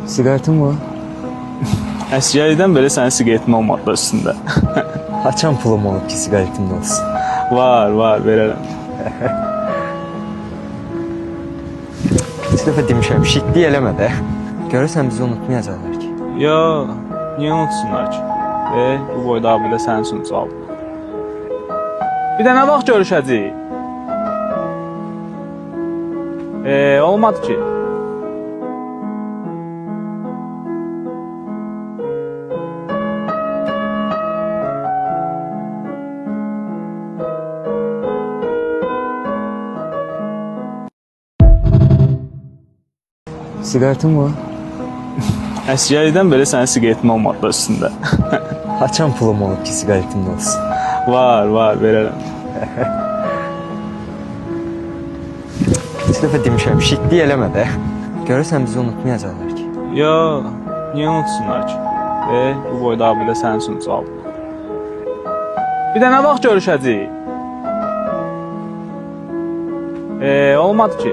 Siqaretin var? Əsgərlikdən belə sənin siqaretin olmadı da üstündə. Haçan pulum olub ki, siqaretim də olsun? Var, verərəm. İki dəfə demişəm, şiklik eləmə də. Görürsən bizi unutmayacaqlar ki. Yo, niyə unutsunlar ki? Bu boyda abidə sənin üçün çaldı. Bir də nə vaxt görüşəcəyik? Olmadı ki. Siqaretin var? Əsgərlikdən belə sənin siqaretin olmadı da üstündə. Haçan pulum olub ki, siqaretim də olsun? Var, verərəm. İki dəfə demişəm, şiklik eləmə də. Görürsən bizi unutmayacaqlar ki. Yo, niyə unutsunlar ki? Bu boyda abidə sənin üçün çaldı. Bir də nə vaxt görüşəcəyik? Olmadı ki.